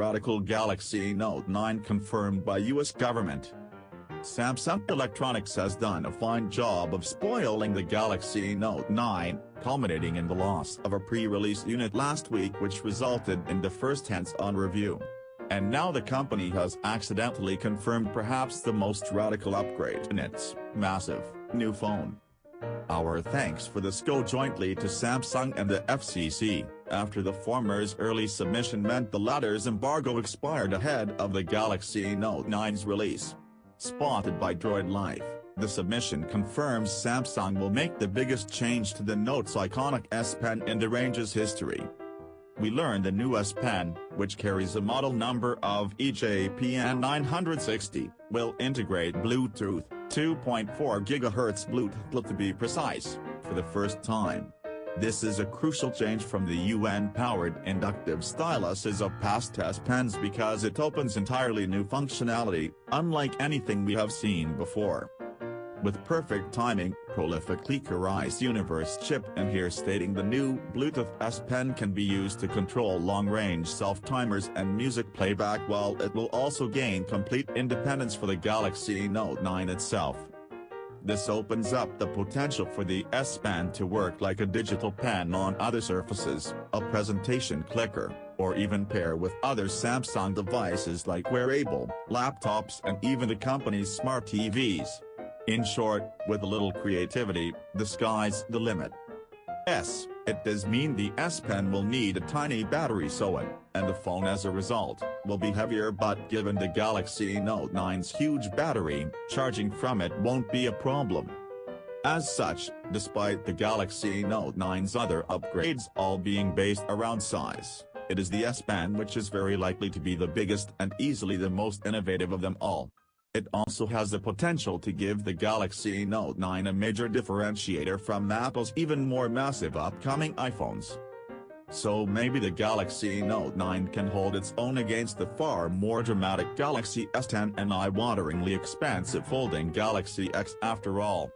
radical Galaxy Note 9 confirmed by US government. Samsung Electronics has done a fine job of spoiling the Galaxy Note 9, culminating in the loss of a pre-release unit last week which resulted in the first hands-on review. And now the company has accidentally confirmed perhaps the most radical upgrade in its massive new phone. Our thanks for this go jointly to Samsung and the FCC, after the former's early submission meant the latter's embargo expired ahead of the Galaxy Note 9's release. Spotted by Droid-Life, the submission confirms Samsung will make the biggest change to the Note's iconic S Pen in the range's history. We learned the new S Pen, which carries a model number of EJPN 960, will integrate Bluetooth 2.4 GHz Bluetooth to be precise, for the first time. This is a crucial change from the UN-powered inductive styluses of past S Pens because it opens entirely new functionality, unlike anything we have seen before. With perfect timing, prolifically Rice Universe chip in here stating the new Bluetooth S Pen can be used to control long-range self-timers and music playback while it will also gain complete independence for the Galaxy Note 9 itself. This opens up the potential for the S Pen to work like a digital pen on other surfaces, a presentation clicker, or even pair with other Samsung devices like wearable laptops and even the company's smart TVs. In short, with a little creativity, the sky's the limit. It does mean the S Pen will need a tiny battery and the phone as a result, will be heavier, but given the Galaxy Note 9's huge battery, charging from it won't be a problem. As such, despite the Galaxy Note 9's other upgrades all being based around size, it is the S Pen which is very likely to be the biggest and easily the most innovative of them all. It also has the potential to give the Galaxy Note 9 a major differentiator from Apple's even more massive upcoming iPhones. So maybe the Galaxy Note 9 can hold its own against the far more dramatic Galaxy S10 and eye-wateringly expansive folding Galaxy X after all.